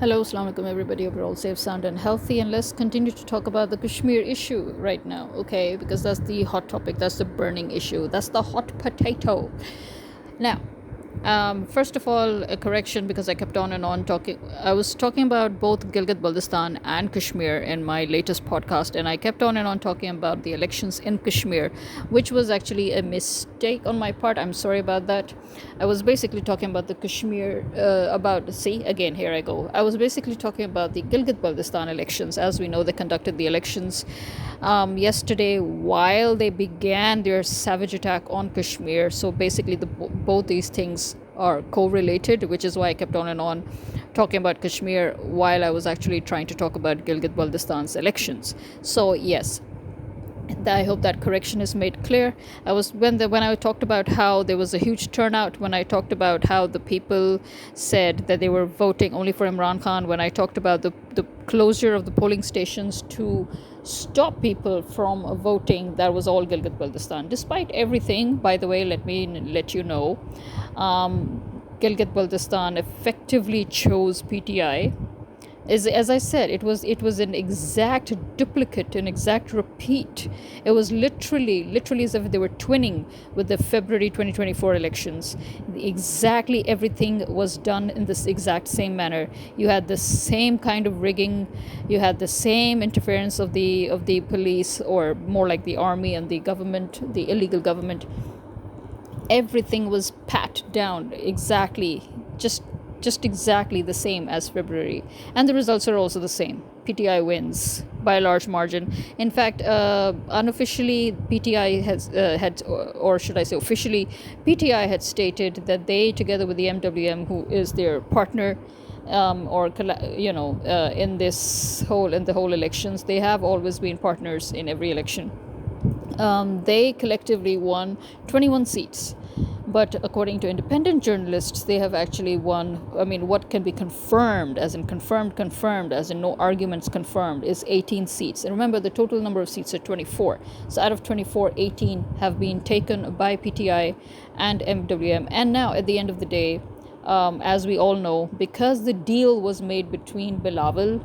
Hello, Assalamu alaikum everybody. Hope you're all safe, sound and healthy, and let's continue to talk about the Kashmir issue right now, okay? Because that's the hot topic, that's the burning issue, that's the hot potato. Now, first of all, a correction because I kept on and on talking. I was talking about both Gilgit-Baltistan and Kashmir in my latest podcast, and I kept on and on talking about the elections in Kashmir, which was actually a mistake on my part. I'm sorry about that. I was basically talking about the Kashmir, again, here I go. I was basically talking about the Gilgit-Baltistan elections. As we know, they conducted the elections yesterday while they began their savage attack on Kashmir. So basically, both these things are correlated, which is why I kept on and on talking about Kashmir while I was actually trying to talk about Gilgit-Baltistan's elections. So yes, I hope that correction is made clear. When I talked about how there was a huge turnout, when I talked about how the people said that they were voting only for Imran Khan, when I talked about the closure of the polling stations to stop people from voting, that was all Gilgit-Baltistan. Despite everything, by the way, let me let you know, Gilgit-Baltistan effectively chose PTI. As I said, it was an exact duplicate, an exact repeat. It was literally as if they were twinning with the February 2024 elections. Exactly everything was done in this exact same manner. You had the same kind of rigging, you had the same interference of the police, or more like the army and the government, the illegal government. Everything was pat down exactly, just exactly the same as February, and the results are also the same. PTI wins by a large margin. In fact, unofficially, PTI or should I say officially, PTI had stated that they, together with the MWM, who is their partner, in the whole elections, they have always been partners in every election. They collectively won 21 seats. But according to independent journalists, they have actually won, what can be confirmed, as in confirmed, as in no arguments confirmed, is 18 seats. And remember, the total number of seats are 24. So out of 24, 18 have been taken by PTI and MWM. And now, at the end of the day, as we all know, because the deal was made between Bilawal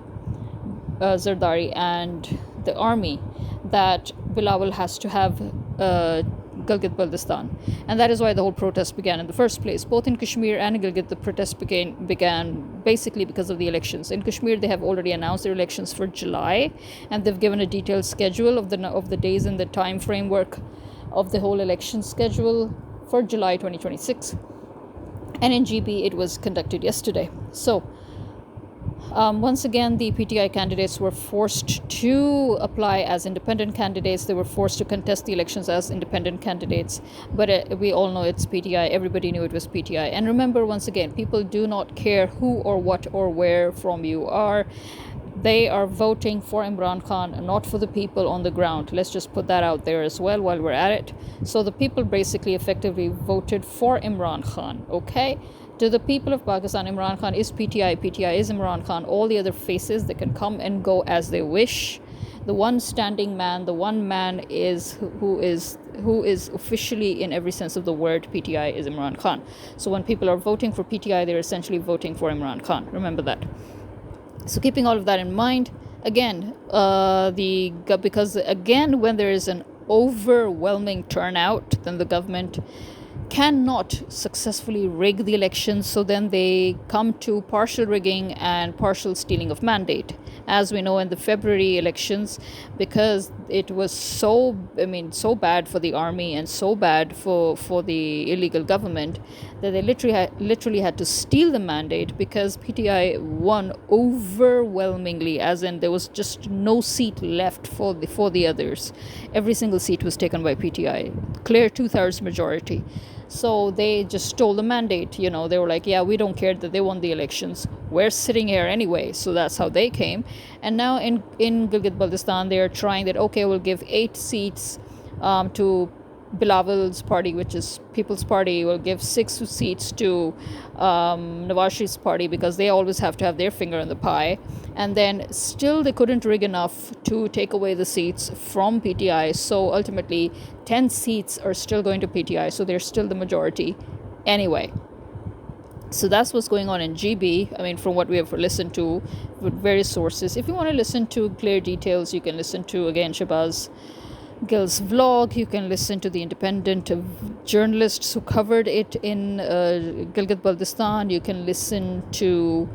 Zardari and the army, that Bilawal has to have Gilgit-Baltistan, and that is why the whole protest began in the first place. Both in Kashmir and in Gilgit, the protest began basically because of the elections. In Kashmir, they have already announced their elections for July, and they've given a detailed schedule of the days and the time framework of the whole election schedule for July 2026. And in GB, it was conducted yesterday. So once again, the PTI candidates were forced to apply as independent candidates. They were forced to contest the elections as independent candidates. But we all know it's PTI. Everybody knew it was PTI. And remember, once again, people do not care who or what or where from you are. They are voting for Imran Khan, not for the people on the ground. Let's just put that out there as well while we're at it. So the people basically effectively voted for Imran Khan, okay? To the people of Pakistan, Imran Khan is PTI, PTI is Imran Khan. All the other faces, they can come and go as they wish. The one standing man, the one man who is officially, in every sense of the word, PTI is Imran Khan. So when people are voting for PTI, they're essentially voting for Imran Khan. Remember that. So keeping all of that in mind, again, because when there is an overwhelming turnout, then the government cannot successfully rig the elections, so then they come to partial rigging and partial stealing of mandate. As we know, in the February elections, because it was so bad for the army and so bad for the illegal government, that they literally had to steal the mandate, because PTI won overwhelmingly, as in there was just no seat left for the others. Every single seat was taken by PTI, clear 2/3 majority. So they just stole the mandate. They were like, yeah, we don't care that they won the elections. We're sitting here anyway. So that's how they came. And now in Gilgit-Baltistan, they are trying that, okay, we'll give 8 seats to Bilawal's party, which is People's Party. We'll give 6 seats to Nawaz Sharif's party, because they always have to have their finger in the pie. And then still they couldn't rig enough to take away the seats from PTI. So ultimately 10 seats are still going to PTI. So they're still the majority anyway. So that's what's going on in GB. I mean, from what we have listened to with various sources. If you want to listen to clear details, you can listen to, again, Shabazz Gill's vlog. You can listen to the independent journalists who covered it in Gilgit-Baltistan. You can listen to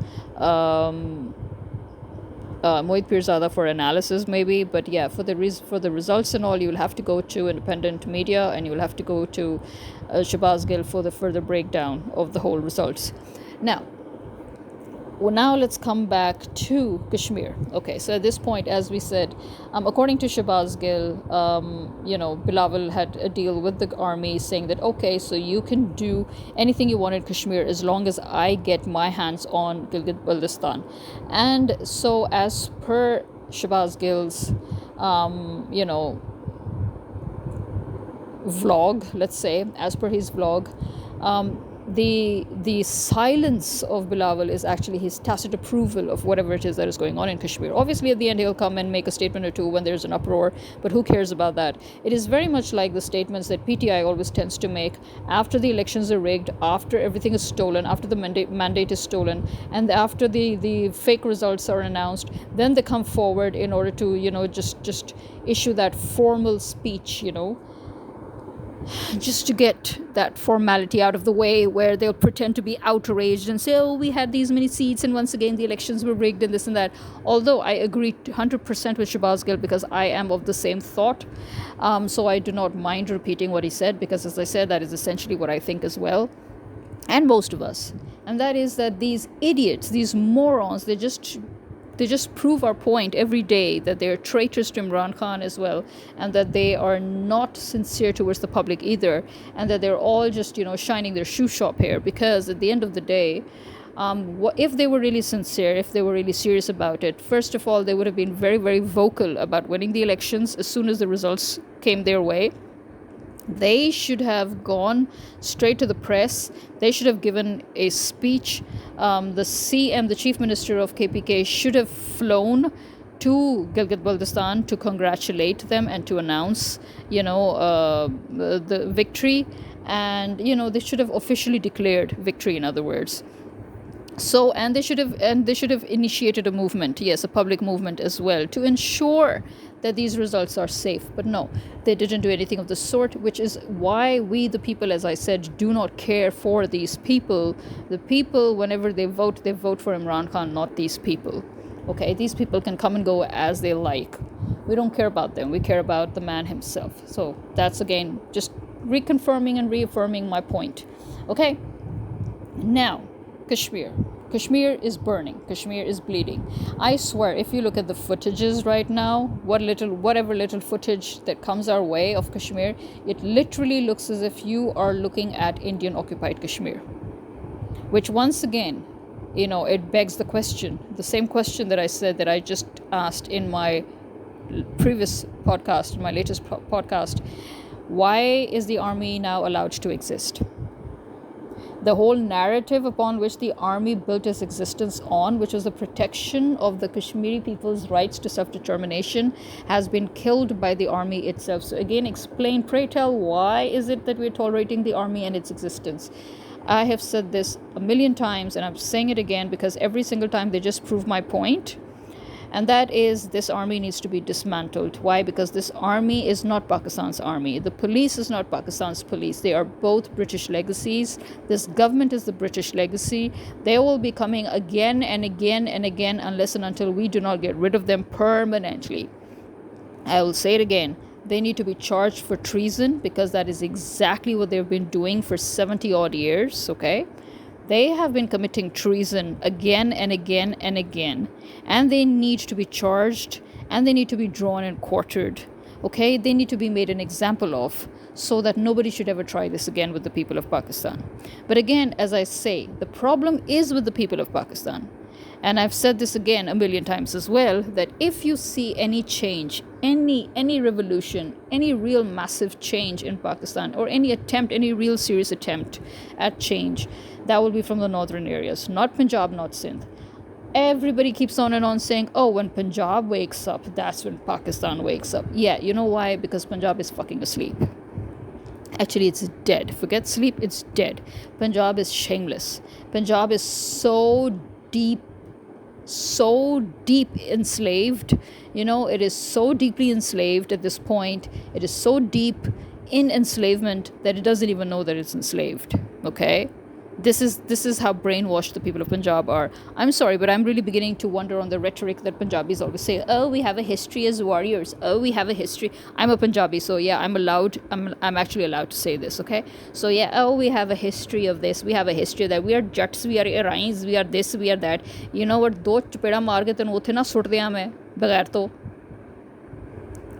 Mohit Pirzada for analysis, maybe. But yeah, for the results and all, you will have to go to independent media, and you will have to go to Shabazz Gill for the further breakdown of the whole results. Now let's come back to Kashmir. Okay, so at this point, as we said, according to Shabazz Gill, Bilawal had a deal with the army saying that, okay, so you can do anything you want in Kashmir as long as I get my hands on Gilgit-Baltistan. And so as per Shabazz Gill's, vlog, let's say, as per his vlog, the silence of Bilawal is actually his tacit approval of whatever it is that is going on in Kashmir. Obviously, at the end, he'll come and make a statement or two when there's an uproar, but who cares about that? It is very much like the statements that PTI always tends to make after the elections are rigged, after everything is stolen, after the mandate is stolen, and after the fake results are announced. Then they come forward in order to, just issue that formal speech, just to get that formality out of the way, where they'll pretend to be outraged and say, oh, we had these many seats and once again the elections were rigged and this and that. Although I agree 100% with Shabazz Gill, because I am of the same thought, so I do not mind repeating what he said, because as I said, that is essentially what I think as well, and most of us. And that is that these idiots, these morons, they just prove our point every day, that they're traitors to Imran Khan as well, and that they are not sincere towards the public either, and that they're all just, shining their shoe shop here. Because at the end of the day, if they were really sincere, if they were really serious about it, first of all, they would have been very, very vocal about winning the elections as soon as the results came their way. They should have gone straight to the press. They should have given a speech. The CM, the Chief Minister of KPK, should have flown to Gilgit-Baltistan to congratulate them and to announce, the victory. And, they should have officially declared victory, in other words. So, and they should have initiated a movement, yes, a public movement as well, to ensure that these results are safe. But no, they didn't do anything of the sort, which is why we, the people, as I said, do not care for these people. The people, whenever they vote for Imran Khan, not these people. Okay, these people can come and go as they like. We don't care about them. We care about the man himself. So that's, again, just reconfirming and reaffirming my point. Okay, now, Kashmir. Kashmir is burning. Kashmir is bleeding. I swear, if you look at the footages right now, whatever little footage that comes our way of Kashmir, it literally looks as if you are looking at Indian-occupied Kashmir. Which, once again, it begs the question, the same question that I said that I just asked in my previous podcast, my latest podcast. Why is the army now allowed to exist? The whole narrative upon which the army built its existence on, which was the protection of the Kashmiri people's rights to self-determination, has been killed by the army itself. So again, explain, pray tell, why is it that we're tolerating the army and its existence? I have said this a million times, and I'm saying it again because every single time they just prove my point. And that is, this army needs to be dismantled. Why? Because this army is not Pakistan's army. The police is not Pakistan's police. They are both British legacies. This government is the British legacy. They will be coming again and again and again unless and until we do not get rid of them permanently. I will say it again. They need to be charged for treason, because that is exactly what they've been doing for 70 odd years, okay? They have been committing treason again and again and again. And they need to be charged, and they need to be drawn and quartered. Okay? They need to be made an example of, so that nobody should ever try this again with the people of Pakistan. But again, as I say, the problem is with the people of Pakistan. And I've said this again a million times as well, that if you see any change, any revolution, any real massive change in Pakistan, or any real serious attempt at change, that will be from the northern areas, not Punjab, not Sindh. Everybody keeps on and on saying, oh, when Punjab wakes up, that's when Pakistan wakes up. Yeah, you know why? Because Punjab is fucking asleep. Actually, it's dead. Forget sleep, it's dead. Punjab is shameless. Punjab is deep so deep enslaved. It is so deeply enslaved at this point. It is so deep in enslavement that it doesn't even know that it's enslaved. Okay, this is how brainwashed the people of Punjab are. I'm sorry, but I'm really beginning to wonder on the rhetoric that Punjabis always say. Oh, we have a history as warriors. Oh, we have a history. I'm a Punjabi, so yeah, I'm actually allowed to say this. Okay, so yeah, oh, we have a history of this. We have a history of that. We are Jats. We are Iranians. We are this. We are that. You know what? Do chpeda maar ke tenu uthe na sut diya main bagair to.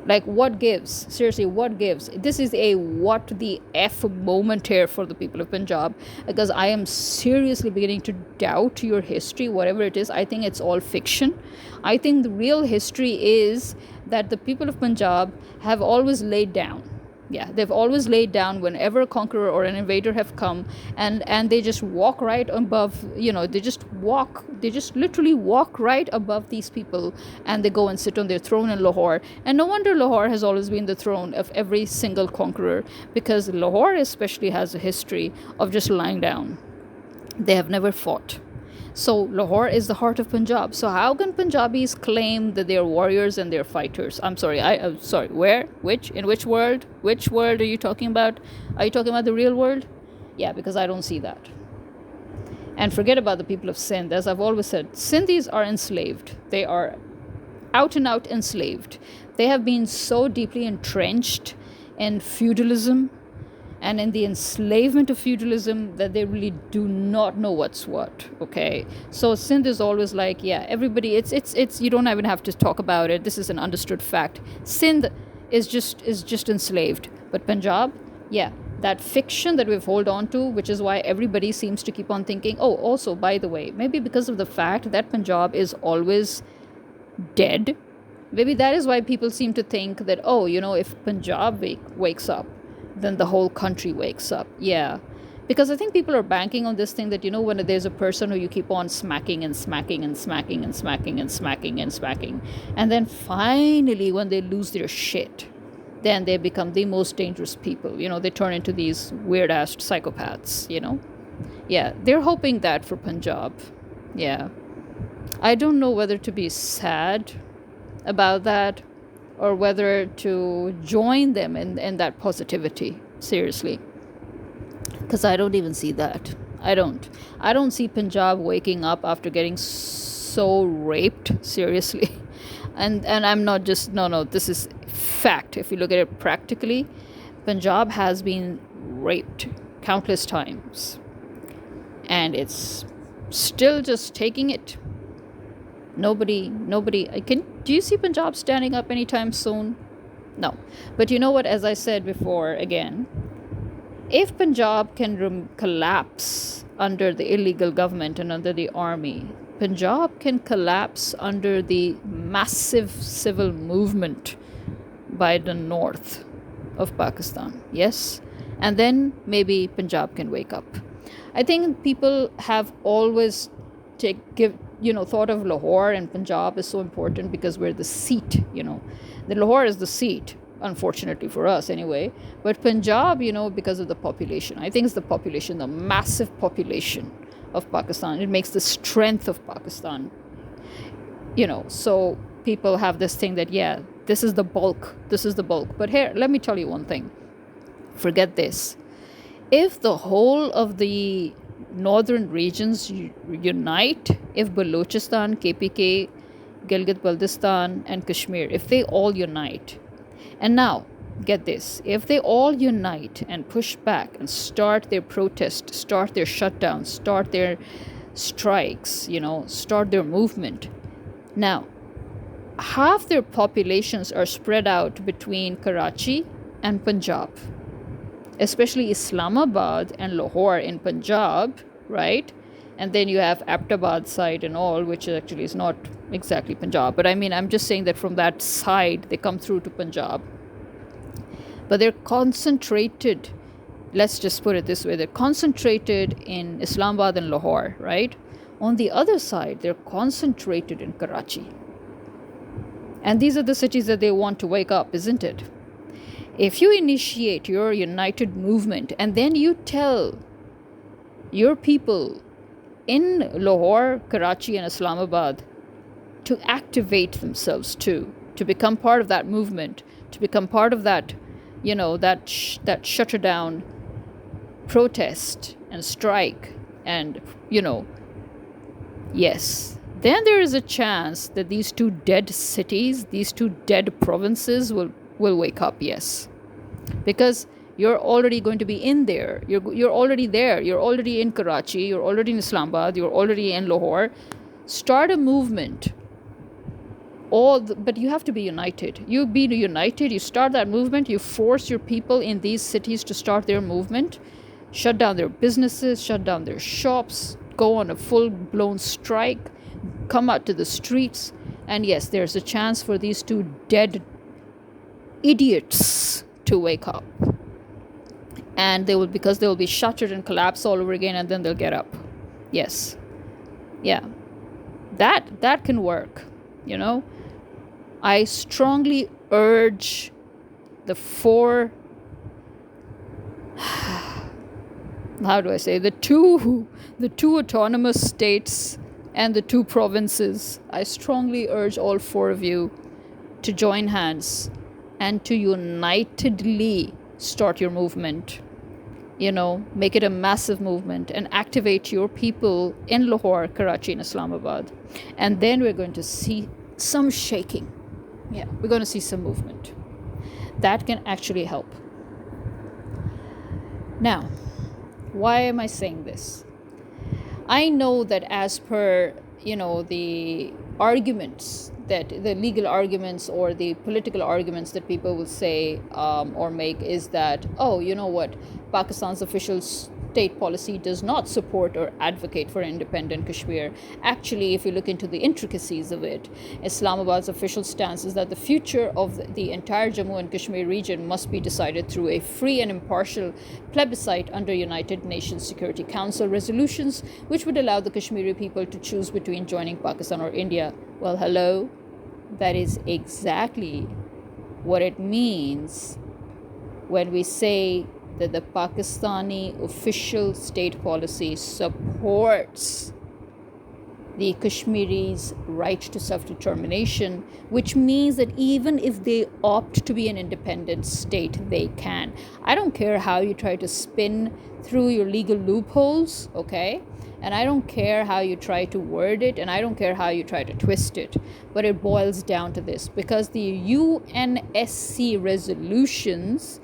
Like, what gives? Seriously, what gives? This is a what the F moment here for the people of Punjab, because I am seriously beginning to doubt your history, whatever it is. I think it's all fiction. I think the real history is that the people of Punjab have always laid down. Yeah, they've always laid down whenever a conqueror or an invader have come, and they just walk right above, they just literally walk right above these people, and they go and sit on their throne in Lahore. And no wonder Lahore has always been the throne of every single conqueror, because Lahore especially has a history of just lying down. They have never fought. So Lahore is the heart of Punjab. So how can Punjabis claim that they're warriors and they're fighters? I'm sorry. Sorry. Where? Which? In which world? Which world are you talking about? Are you talking about the real world? Yeah, because I don't see that. And forget about the people of Sindh. As I've always said, Sindhis are enslaved. They are out and out enslaved. They have been so deeply entrenched in feudalism and in the enslavement of feudalism that they really do not know what's what. Okay, so Sindh is always like, yeah, everybody, it's you don't even have to talk about it. This is an understood fact. Sindh is just enslaved, but Punjab, yeah, that fiction that we've hold on to, which is why everybody seems to keep on thinking. Oh, also, by the way, maybe because of the fact that Punjab is always dead, maybe that is why people seem to think that, oh, if Punjab wakes up, then the whole country wakes up. Yeah, because I think people are banking on this thing that, when there's a person who you keep on smacking and smacking and smacking and smacking and smacking and smacking, and then finally when they lose their shit, then they become the most dangerous people. They turn into these weird ass psychopaths. Yeah, they're hoping that for Punjab. Yeah, I don't know whether to be sad about that or whether to join them in that positivity. Seriously, because I don't even see that. I don't see Punjab waking up after getting so raped. Seriously. And I'm not just, no, this is fact. If you look at it practically, Punjab has been raped countless times, and it's still just taking it. Nobody do you see Punjab standing up anytime soon? No. But you know what, as I said before, again, if Punjab can collapse under the illegal government and under the army, Punjab can collapse under the massive civil movement by the north of Pakistan. Yes, and then maybe Punjab can wake up. I think people have always thought of Lahore and Punjab is so important because we're the seat. The Lahore is the seat, unfortunately for us anyway, but Punjab, because of the population. I think it's the population, the massive population of Pakistan. It makes the strength of Pakistan. So people have this thing that, yeah, this is the bulk. But here, let me tell you one thing. Forget this. If the whole of the northern regions unite, if Balochistan, KPK, Gilgit-Baltistan and Kashmir, if they all unite, and now get this, if they all unite and push back and start their protest, start their shutdowns, start their strikes, start their movement, now half their populations are spread out between Karachi and Punjab, especially Islamabad and Lahore in Punjab, right? And then you have Abbottabad side and all, which actually is not exactly Punjab. But I mean, I'm just saying that from that side, they come through to Punjab. But they're concentrated, let's just put it this way, they're concentrated in Islamabad and Lahore, right? On the other side, they're concentrated in Karachi. And these are the cities that they want to wake up, isn't it? If you initiate your united movement and then you tell your people in Lahore, Karachi, and Islamabad to activate themselves too, to become part of that movement, to become part of that, that shutter down protest and strike, and, yes, then there is a chance that these two dead cities, these two dead provinces will wake up, yes. Because you're already going to be in there. You're already there. You're already in Karachi. You're already in Islamabad. You're already in Lahore. Start a movement. But you have to be united. You be united. You start that movement. You force your people in these cities to start their movement. Shut down their businesses. Shut down their shops. Go on a full-blown strike. Come out to the streets. And yes, there's a chance for these two dead idiots to wake up. And because they will be shattered and collapse all over again, and then they'll get up. Yes. Yeah. That can work, I strongly urge the two autonomous states and the two provinces. I strongly urge all four of you to join hands and to unitedly start your movement. Make it a massive movement and activate your people in Lahore, Karachi, and Islamabad. And then we're going to see some shaking. Yeah, we're going to see some movement. That can actually help. Now, why am I saying this? I know that as per, the arguments, that the legal arguments or the political arguments that people will say or make is that, Pakistan's official state policy does not support or advocate for independent Kashmir. Actually, if you look into the intricacies of it, Islamabad's official stance is that the future of the entire Jammu and Kashmir region must be decided through a free and impartial plebiscite under United Nations Security Council resolutions, which would allow the Kashmiri people to choose between joining Pakistan or India. Well, hello, that is exactly what it means when we say that the Pakistani official state policy supports the Kashmiris' right to self-determination, which means that even if they opt to be an independent state, they can. I don't care how you try to spin through your legal loopholes, okay? And I don't care how you try to word it, and I don't care how you try to twist it. But it boils down to this, because the UNSC resolutions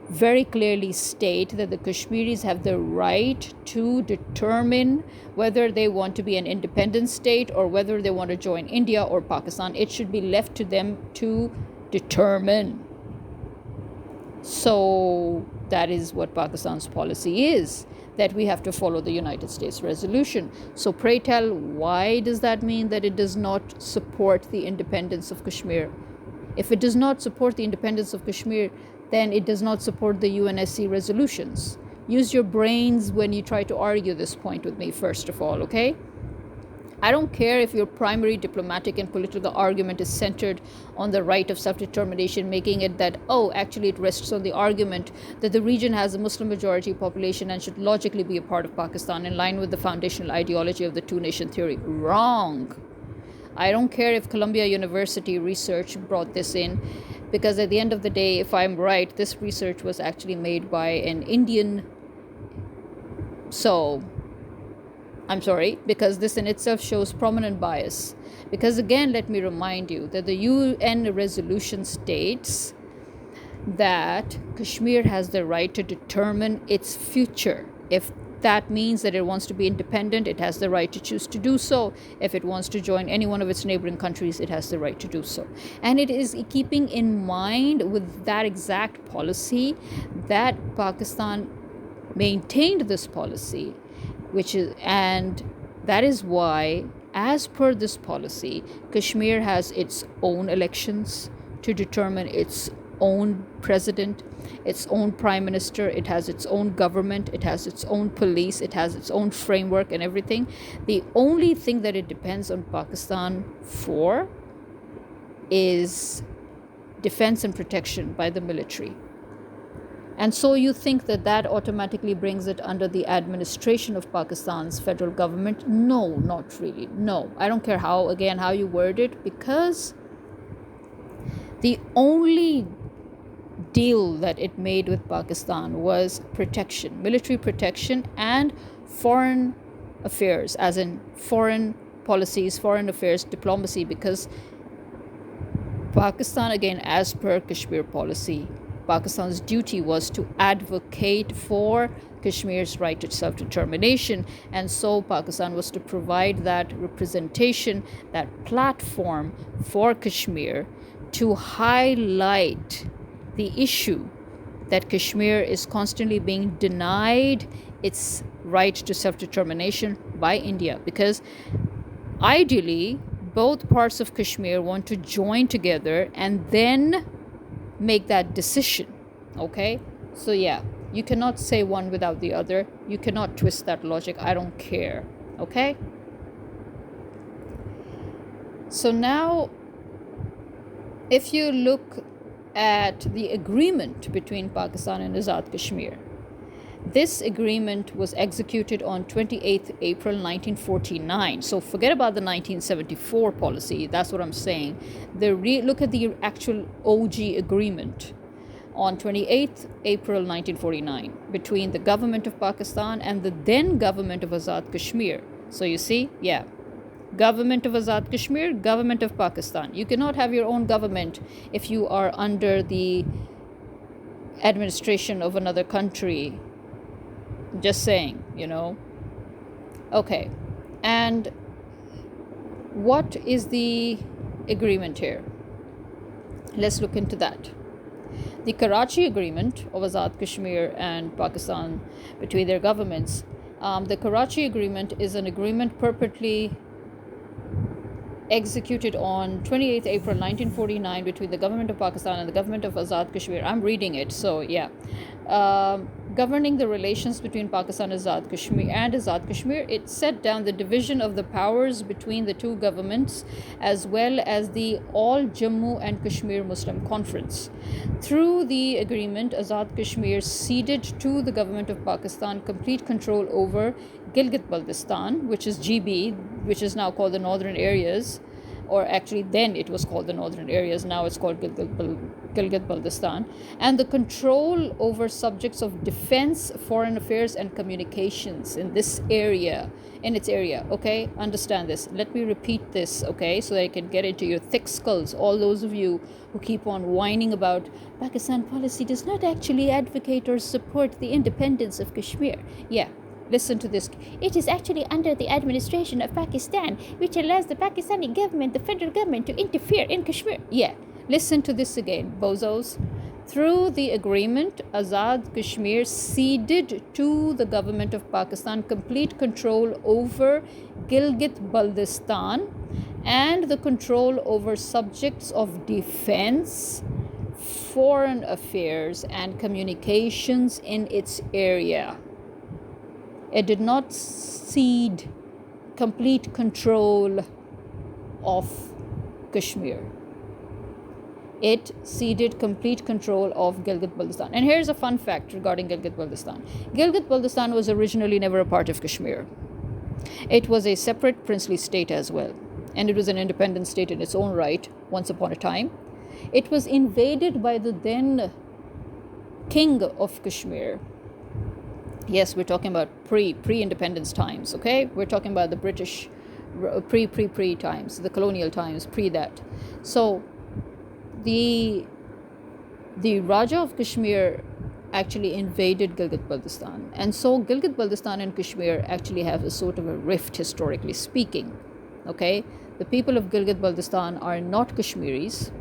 very clearly state that the Kashmiris have the right to determine whether they want to be an independent state or whether they want to join India or Pakistan. It should be left to them to determine. So that is what Pakistan's policy is, that we have to follow the United States resolution. So pray tell, why does that mean that it does not support the independence of Kashmir? If it does not support the independence of Kashmir, then it does not support the UNSC resolutions. Use your brains when you try to argue this point with me, first of all, okay? I don't care if your primary diplomatic and political argument is centered on the right of self-determination, making it that, actually it rests on the argument that the region has a Muslim majority population and should logically be a part of Pakistan in line with the foundational ideology of the two-nation theory. Wrong. I don't care if Columbia University research brought this in, because at the end of the day, if I'm right, this research was actually made by an Indian. So, I'm sorry, because this in itself shows prominent bias. Because again, let me remind you that the UN resolution states that Kashmir has the right to determine its future. If that means that it wants to be independent, it has the right to choose to do so. If it wants to join any one of its neighboring countries, it has the right to do so. And it is keeping in mind with that exact policy that Pakistan maintained this policy, and that is why, as per this policy, Kashmir has its own elections to determine its own president, its own prime minister. It has its own government, it has its own police, it has its own framework and everything. The only thing that it depends on Pakistan for is defense and protection by the military. And so you think that that automatically brings it under the administration of Pakistan's federal government? No, not really. No, I don't care how you word it, because the only deal that it made with Pakistan was protection, military protection, and foreign affairs, as in foreign policies, foreign affairs, diplomacy, because Pakistan, again, as per Kashmir policy, Pakistan's duty was to advocate for Kashmir's right to self-determination, and so Pakistan was to provide that representation, that platform for Kashmir to highlight the issue that Kashmir is constantly being denied its right to self-determination by India, because ideally both parts of Kashmir want to join together and then make that decision. Okay, so yeah, you cannot say one without the other. You cannot twist that logic. I don't care. Okay, so now if you look at the agreement between Pakistan and Azad Kashmir, this agreement was executed on 28th April 1949. So forget about the 1974 policy. That's what I'm saying. Look at the actual OG agreement on 28th April 1949 between the government of Pakistan and the then government of Azad Kashmir. So you see, yeah, government of Azad Kashmir, government of Pakistan. You cannot have your own government if you are under the administration of another country. Just saying, Okay, and what is the agreement here? Let's look into that. The Karachi agreement of Azad Kashmir and Pakistan between their governments. The Karachi agreement is an agreement purportedly executed on 28th April 1949 between the government of Pakistan and the government of Azad Kashmir. I'm reading it, so yeah. Governing the relations between Pakistan and Azad Kashmir, it set down the division of the powers between the two governments, as well as the All Jammu and Kashmir Muslim Conference. Through the agreement, Azad Kashmir ceded to the government of Pakistan complete control over Gilgit-Baltistan, which is GB, which is now called the Northern Areas, or actually then it was called the Northern Areas, now it's called Gilgit-Baltistan, and the control over subjects of defense, foreign affairs, and communications in its area. Okay, understand this. Let me repeat this, okay, so that I can get into your thick skulls, all those of you who keep on whining about Pakistan policy does not actually advocate or support the independence of Kashmir. Yeah, listen to this. It is actually under the administration of Pakistan, which allows the Pakistani government, the federal government, to interfere in Kashmir. Yeah, listen to this again, bozos. Through the agreement, Azad Kashmir ceded to the government of Pakistan complete control over Gilgit-Baltistan and the control over subjects of defense, foreign affairs, and communications in its area. It did not cede complete control of Kashmir. It ceded complete control of Gilgit-Baltistan. And here's a fun fact regarding Gilgit-Baltistan. Gilgit-Baltistan was originally never a part of Kashmir. It was a separate princely state as well. And it was an independent state in its own right once upon a time. It was invaded by the then king of Kashmir. Yes, we're talking about pre-independence times, okay? We're talking about the British pre times, the colonial times, pre that. So the Raja of Kashmir actually invaded Gilgit-Baltistan. And so Gilgit-Baltistan and Kashmir actually have a sort of a rift, historically speaking, okay? The people of Gilgit-Baltistan are not Kashmiris.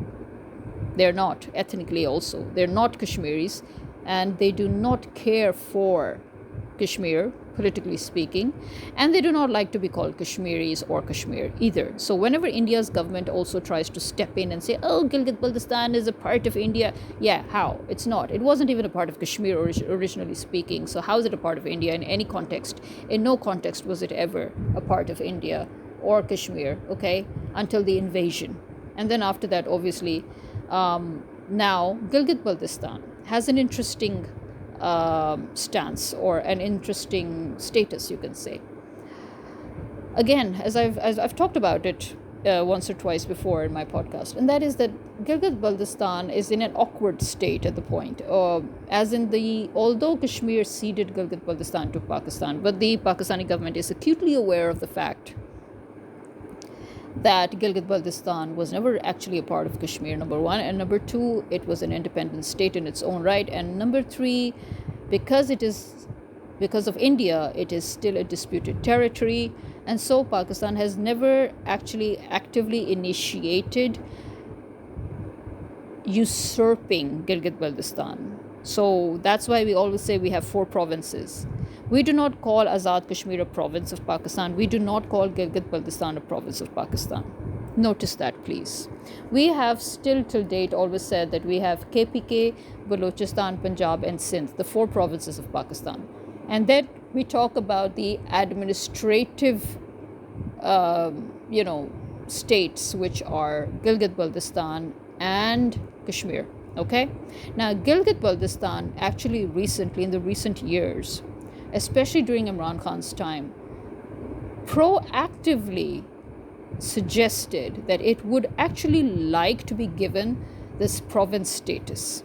They're not, ethnically also. They're not Kashmiris, and they do not care for Kashmir, politically speaking, and they do not like to be called Kashmiris or Kashmir either. So whenever India's government also tries to step in and say, oh, Gilgit-Baltistan is a part of India, yeah, how? It's not. It wasn't even a part of Kashmir originally speaking, so how is it a part of India in any context? In no context was it ever a part of India or Kashmir, okay, until the invasion. And then after that, obviously, Now, Gilgit-Baltistan has an interesting stance, or an interesting status, you can say. Again, as I've talked about it once or twice before in my podcast, and that is that Gilgit-Baltistan is in an awkward state at the point, although Kashmir ceded Gilgit-Baltistan to Pakistan, but the Pakistani government is acutely aware of the fact that Gilgit-Baltistan was never actually a part of Kashmir, number one, and number two, it was an independent state in its own right, and number three, because of India, it is still a disputed territory, and so Pakistan has never actually actively initiated usurping Gilgit-Baltistan. So that's why we always say we have 4 provinces. We do not call Azad Kashmir a province of Pakistan. We do not call Gilgit-Baltistan a province of Pakistan. Notice that, please. We have still till date always said that we have KPK, Balochistan, Punjab, and Sindh, the 4 provinces of Pakistan. And then we talk about the administrative, states, which are Gilgit-Baltistan and Kashmir. Okay? Now, Gilgit-Baltistan actually recently, in the recent years, especially during Imran Khan's time, proactively suggested that it would actually like to be given this province status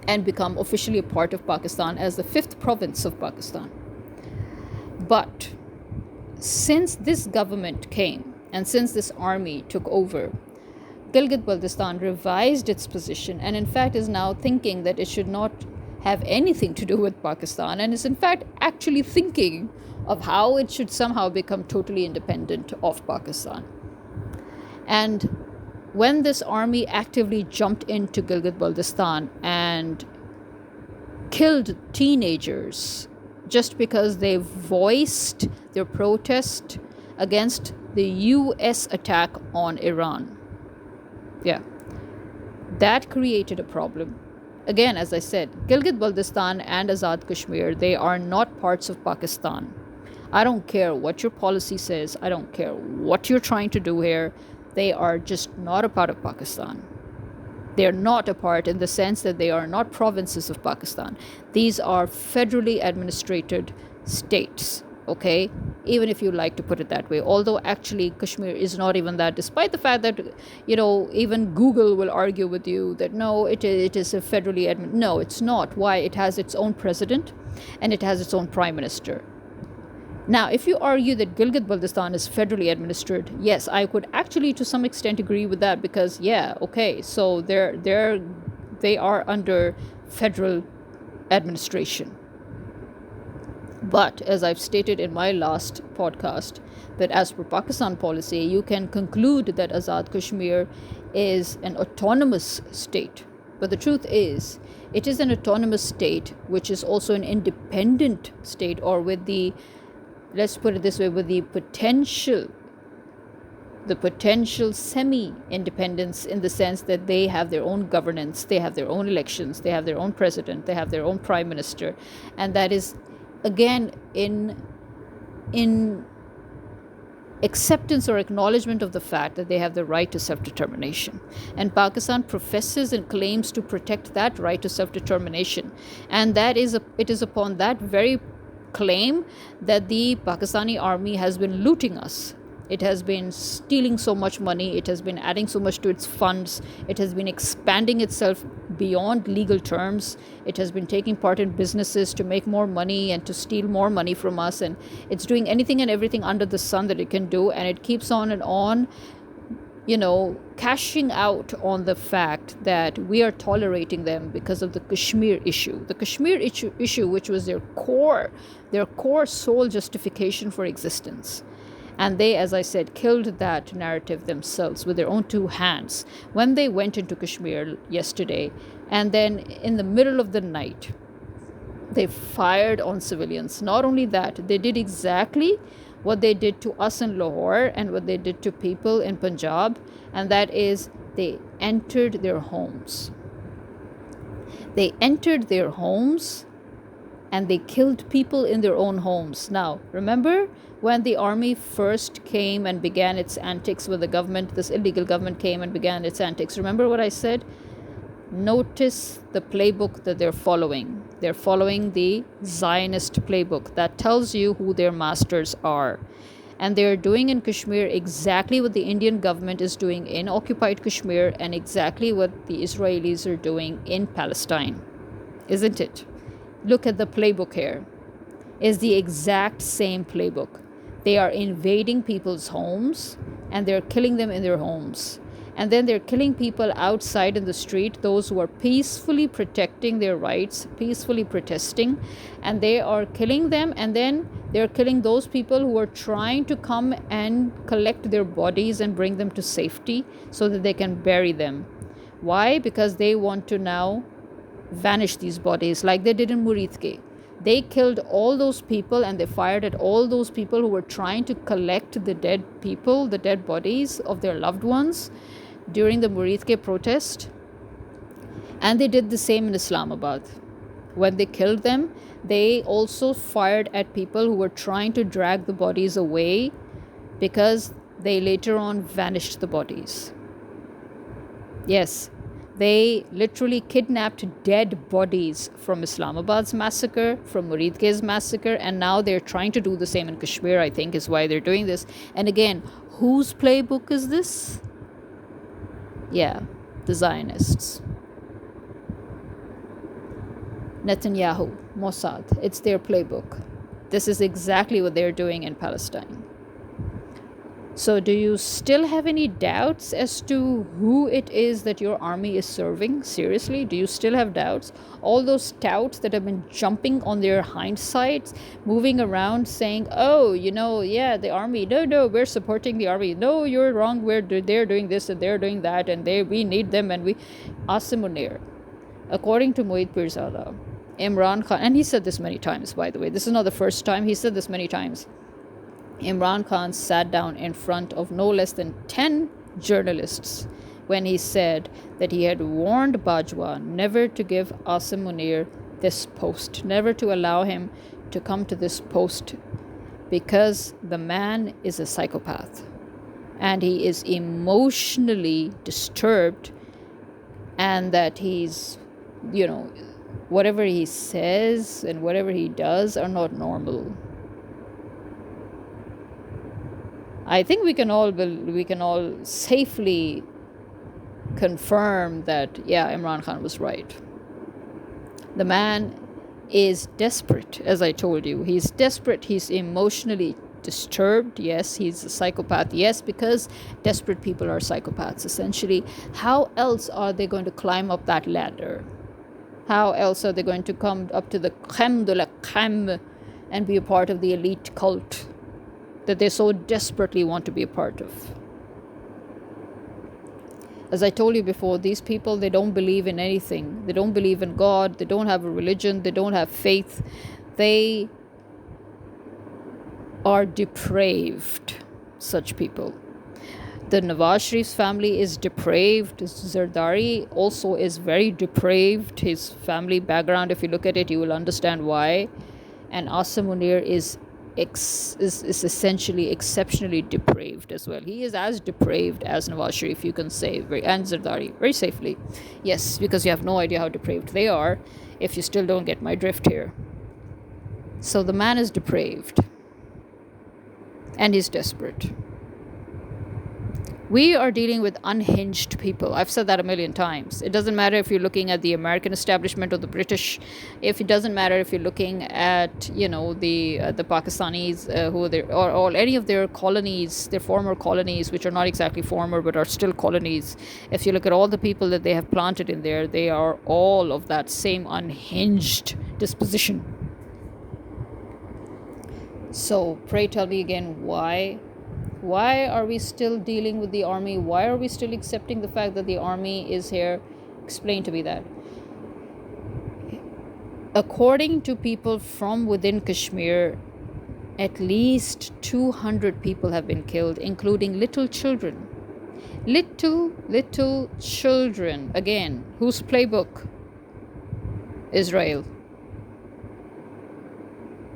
and become officially a part of Pakistan as the 5th province of Pakistan. But since this government came and since this army took over, Gilgit-Baltistan revised its position and in fact is now thinking that it should not have anything to do with Pakistan, and is in fact actually thinking of how it should somehow become totally independent of Pakistan. And when this army actively jumped into Gilgit-Baltistan and killed teenagers just because they voiced their protest against the US attack on Iran, that created a problem. Again, as I said, Gilgit-Baltistan and Azad Kashmir, they are not parts of Pakistan. I don't care what your policy says. I don't care what you're trying to do here. They are just not a part of Pakistan. They are not a part in the sense that they are not provinces of Pakistan. These are federally administered states, okay? Even if you like to put it that way. Although actually Kashmir is not even that, despite the fact that, even Google will argue with you that no, it is a federally no, it's not. Why? It has its own president and it has its own prime minister. Now, if you argue that Gilgit-Baltistan is federally administered, yes, I could actually to some extent agree with that because, so they are under federal administration. But as I've stated in my last podcast, that as per Pakistan policy, you can conclude that Azad Kashmir is an autonomous state. But the truth is, it is an autonomous state which is also an independent state, or with the, let's put it this way, with the potential semi-independence, in the sense that they have their own governance, they have their own elections, they have their own president, they have their own prime minister, and that is again in acceptance or acknowledgement of the fact that they have the right to self-determination. And Pakistan professes and claims to protect that right to self-determination. And it is upon that very claim that the Pakistani army has been looting us. It has been stealing so much money. It has been adding so much to its funds. It has been expanding itself beyond legal terms. It has been taking part in businesses to make more money and to steal more money from us. And it's doing anything and everything under the sun that it can do. And it keeps on and on, cashing out on the fact that we are tolerating them because of the Kashmir issue. The Kashmir issue, which was their core sole justification for existence. And they, as I said, killed that narrative themselves with their own 2 hands when they went into Kashmir yesterday. And then in the middle of the night, they fired on civilians. Not only that, they did exactly what they did to us in Lahore and what they did to people in Punjab. And that is, they entered their homes. They entered their homes and they killed people in their own homes. Now, remember when the army first came and began its antics with the government, this illegal government came and began its antics. Remember what I said? Notice the playbook that they're following. They're following the Zionist playbook that tells you who their masters are. And they're doing in Kashmir exactly what the Indian government is doing in occupied Kashmir and exactly what the Israelis are doing in Palestine. Isn't it? Look at the playbook here. It's the exact same playbook. They are invading people's homes and they're killing them in their homes. And then they're killing people outside in the street, those who are peacefully protecting their rights, peacefully protesting, and they are killing them. And then they're killing those people who are trying to come and collect their bodies and bring them to safety so that they can bury them. Why? Because they want to now vanish these bodies like they did in Muridke. They killed all those people and they fired at all those people who were trying to collect the dead people, the dead bodies of their loved ones during the Muridke protest. And they did the same in Islamabad. When they killed them, they also fired at people who were trying to drag the bodies away because they later on vanished the bodies. Yes, they literally kidnapped dead bodies from Islamabad's massacre, from Muridke's massacre, and now they're trying to do the same in Kashmir, I think, is why they're doing this. And again, whose playbook is this? Yeah, the Zionists. Netanyahu, Mossad, it's their playbook. This is exactly what they're doing in Palestine. So do you still have any doubts as to who it is that your army is serving? Seriously, do you still have doubts? All those touts that have been jumping on their hindsides, moving around saying, oh, yeah, the army, no, we're supporting the army. No, you're wrong, they're doing this and they're doing that and we need them and we... Asim Munir, according to Moeed Pirzada, Imran Khan, and he said this many times, by the way, this is not the first time, he said this many times. Imran Khan sat down in front of no less than 10 journalists when he said that he had warned Bajwa never to give Asim Munir this post, never to allow him to come to this post because the man is a psychopath and he is emotionally disturbed and that he's, whatever he says and whatever he does are not normal. I think we can all safely confirm that, yeah, Imran Khan was right. The man is desperate, as I told you. He's desperate. He's emotionally disturbed. Yes, he's a psychopath. Yes, because desperate people are psychopaths, essentially. How else are they going to climb up that ladder? How else are they going to come up to the crème de la crème and be a part of the elite cult that they so desperately want to be a part of? As I told you before, these people, they don't believe in anything. They don't believe in God. They don't have a religion. They don't have faith. They are depraved, such people. The Nawaz Sharif's family is depraved. Zardari also is very depraved. His family background, if you look at it, you will understand why. And Asim Munir is essentially exceptionally depraved as well. He is as depraved as Nawaz Sharif, you can say, and Zardari, very safely. Yes, because you have no idea how depraved they are if you still don't get my drift here. So the man is depraved and he's desperate. We are dealing with unhinged people. I've said that a million times. It doesn't matter if you're looking at the American establishment or the British. It doesn't matter if you're looking at, the Pakistanis who are there, or any of their colonies, their former colonies, which are not exactly former but are still colonies. If you look at all the people that they have planted in there, they are all of that same unhinged disposition. So pray tell me again, why? Why are we still dealing with the army? Why are we still accepting the fact that the army is here? Explain to me that. According to people from within Kashmir, at least 200 people have been killed, including little children. Little children. Again, whose playbook? Israel.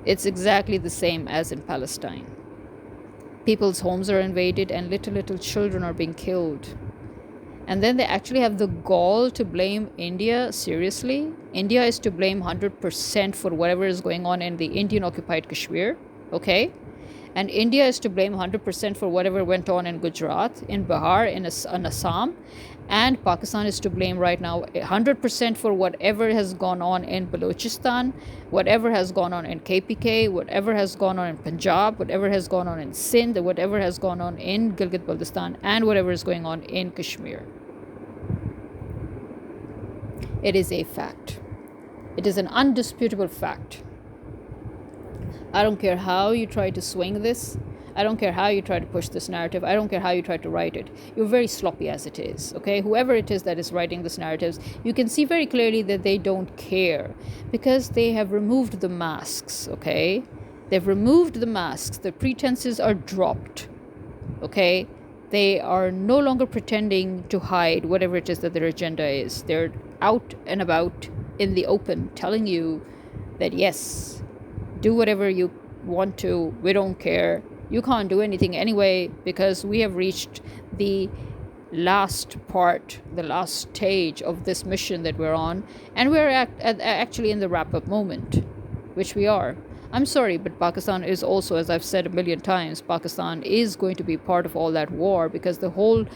It's exactly the same as in Palestine. People's homes are invaded and little children are being killed. And then they actually have the gall to blame India. Seriously? India is to blame 100% for whatever is going on in the Indian occupied Kashmir. Okay? And India is to blame 100% for whatever went on in Gujarat, in Bihar, in Assam. And Pakistan is to blame right now 100% for whatever has gone on in Balochistan, whatever has gone on in KPK, whatever has gone on in Punjab, whatever has gone on in Sindh, whatever has gone on in Gilgit-Baltistan, and whatever is going on in Kashmir. It is a fact. It is an undisputable fact. I don't care how you try to swing this. I don't care how you try to push this narrative. I don't care how you try to write it. You're very sloppy as it is, okay? Whoever it is that is writing these narratives, you can see very clearly that they don't care because they have removed the masks, okay? They've removed the masks. The pretenses are dropped, okay? They are no longer pretending to hide whatever it is that their agenda is. They're out and about in the open telling you that, yes, do whatever you want to. We don't care. You can't do anything anyway because we have reached the last part, the last stage of this mission that we're on, and we're actually in the wrap-up moment, which we are. I'm sorry, but Pakistan is also, as I've said a million times, Pakistan is going to be part of all that war because the whole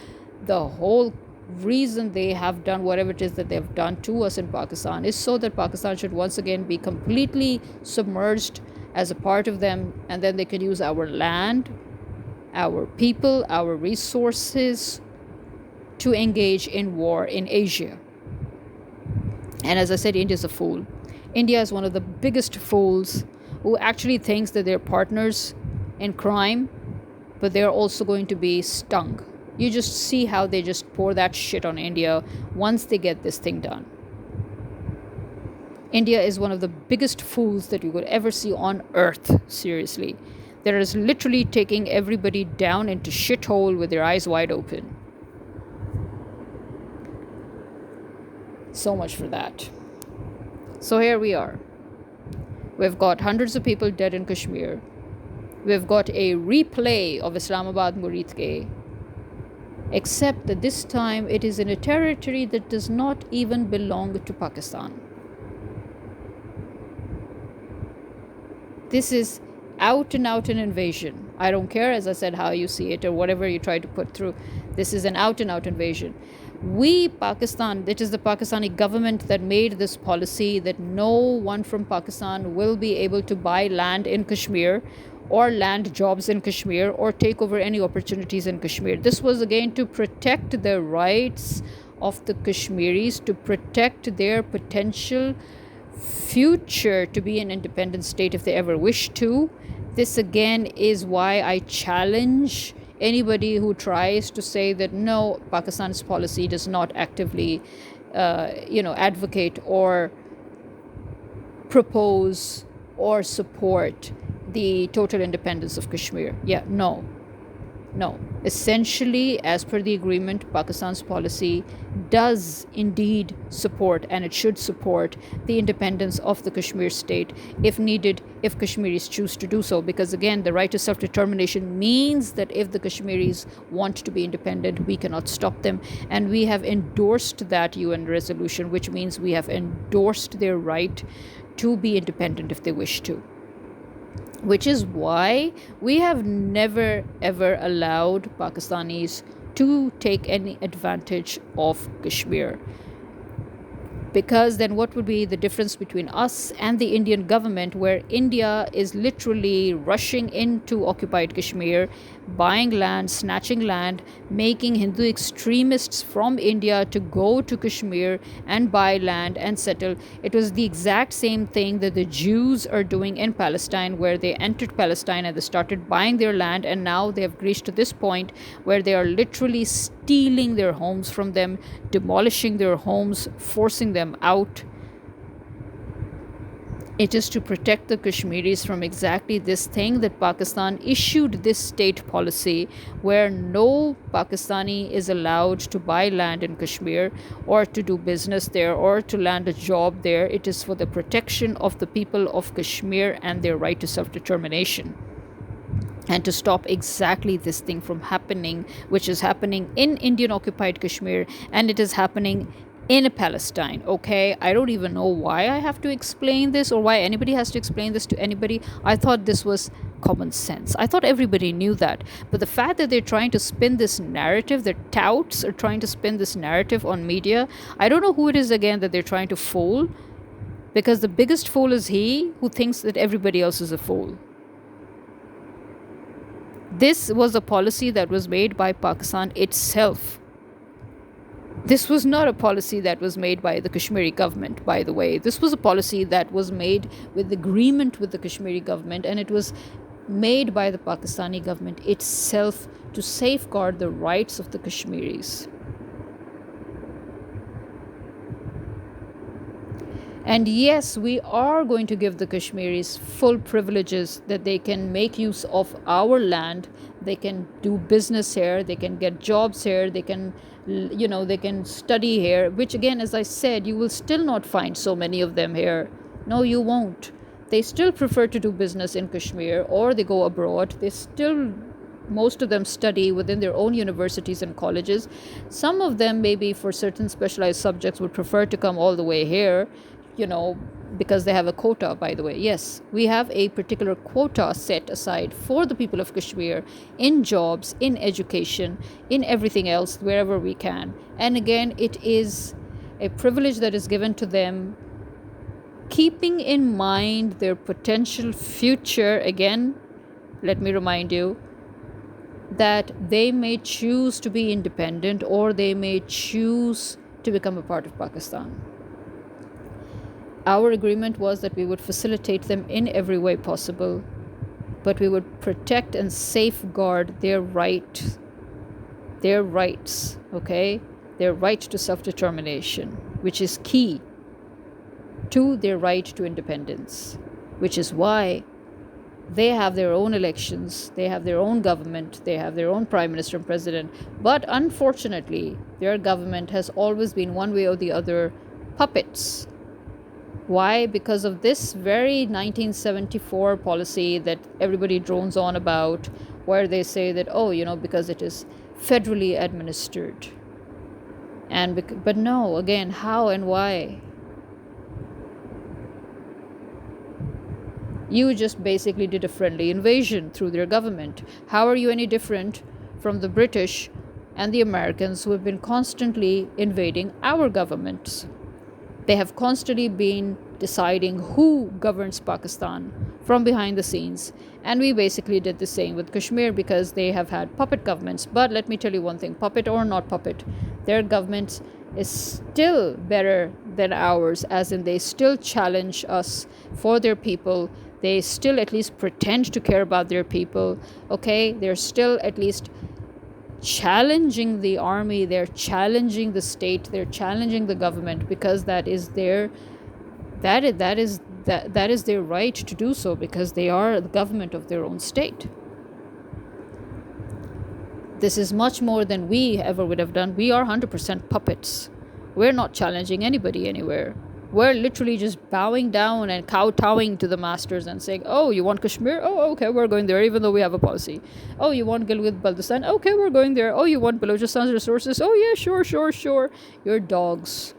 reason they have done whatever it is that they've done to us in Pakistan is so that Pakistan should once again be completely submerged as a part of them, and then they can use our land, our people, our resources to engage in war in Asia. And as I said, India is a fool. India is one of the biggest fools who actually thinks that they're partners in crime, but they're also going to be stung. You just see how they just pour that shit on India once they get this thing done. India is one of the biggest fools that you could ever see on earth, seriously. That is literally taking everybody down into shithole with their eyes wide open. So much for that. So here we are. We've got hundreds of people dead in Kashmir. We've got a replay of Islamabad Muritke, except that this time it is in a territory that does not even belong to Pakistan. This is out and out an invasion. I don't care, as I said, how you see it or whatever you try to put through. This is an out and out invasion. Pakistan, it is the Pakistani government that made this policy that no one from Pakistan will be able to buy land in Kashmir or land jobs in Kashmir or take over any opportunities in Kashmir. This was again to protect the rights of the Kashmiris, to protect their potential future to be an independent state if they ever wish to. This again is why I challenge anybody who tries to say that no, Pakistan's policy does not actively advocate or propose or support the total independence of Kashmir. No. Essentially, as per the agreement, Pakistan's policy does indeed support, and it should support, the independence of the Kashmir state if needed, if Kashmiris choose to do so. Because again, the right to self-determination means that if the Kashmiris want to be independent, we cannot stop them. And we have endorsed that UN resolution, which means we have endorsed their right to be independent if they wish to. Which is why we have never ever allowed Pakistanis to take any advantage of Kashmir. Because then what would be the difference between us and the Indian government, where India is literally rushing into occupied Kashmir, buying land, snatching land, making Hindu extremists from India to go to Kashmir and buy land and settle. It was the exact same thing that the Jews are doing in Palestine, where they entered Palestine and they started buying their land, and now they have reached to this point where they are literally stealing their homes from them, demolishing their homes, forcing them out. It is to protect the Kashmiris from exactly this thing that Pakistan issued this state policy where no Pakistani is allowed to buy land in Kashmir or to do business there or to land a job there. It is for the protection of the people of Kashmir and their right to self-determination. and to stop exactly this thing from happening, which is happening in Indian occupied Kashmir, and it is happening in Palestine. Okay, I don't even know why I have to explain this, or why anybody has to explain this to anybody. I thought this was common sense. I thought everybody knew that. But the fact that they're trying to spin this narrative, the touts are trying to spin this narrative on media, I don't know who it is again that they're trying to fool, because the biggest fool is he who thinks that everybody else is a fool. This was a policy that was made by Pakistan itself. This was not a policy that was made by the Kashmiri government, by the way. This was a policy that was made with agreement with the Kashmiri government, and it was made by the Pakistani government itself to safeguard the rights of the Kashmiris. And yes, we are going to give the Kashmiris full privileges, that they can make use of our land, they can do business here, they can get jobs here, they can, they can study here, which again, as I said, you will still not find so many of them here. No, you won't. They still prefer to do business in Kashmir, or they go abroad. They still, most of them study within their own universities and colleges. Some of them, maybe for certain specialized subjects, would prefer to come all the way here, because they have a quota, by the way. Yes, we have a particular quota set aside for the people of Kashmir in jobs, in education, in everything else, wherever we can. And again, it is a privilege that is given to them, keeping in mind their potential future. Again, let me remind you that they may choose to be independent, or they may choose to become a part of Pakistan. Our agreement was that we would facilitate them in every way possible, but we would protect and safeguard their rights, okay? Their right to self-determination, which is key to their right to independence, which is why they have their own elections, they have their own government, they have their own prime minister and president. But unfortunately, their government has always been, one way or the other, puppets. Why? Because of this very 1974 policy that everybody drones on about, where they say that, because it is federally administered. But no, again, how and why? You just basically did a friendly invasion through their government. How are you any different from the British and the Americans, who have been constantly invading our governments? They have constantly been deciding who governs Pakistan from behind the scenes. And we basically did the same with Kashmir, because they have had puppet governments. But let me tell you one thing, puppet or not puppet, their government is still better than ours, as in they still challenge us for their people. They still at least pretend to care about their people, okay? They're still at least challenging the army, they're challenging the state, they're challenging the government, because that is their right to do so, because they are the government of their own state. This is much more than we ever would have done. We are 100% puppets. We're not challenging anybody anywhere. We're literally just bowing down and kowtowing to the masters and saying, oh, you want Kashmir? Oh, okay, we're going there, even though we have a policy. Oh, you want Gilgit-Baltistan? Okay, we're going there. Oh, you want Balochistan's resources? Oh, yeah, sure. You're dogs.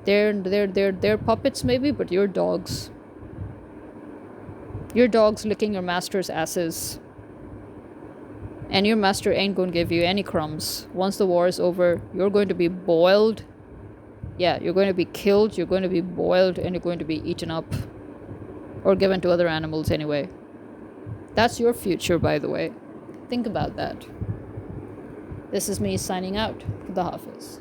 They're puppets maybe, but you're dogs. You're dogs licking your master's asses. And your master ain't going to give you any crumbs. Once the war is over, you're going to be boiled. Yeah, you're going to be killed, you're going to be boiled, and you're going to be eaten up. Or given to other animals anyway. That's your future, by the way. Think about that. This is me signing out. Khuda Hafiz.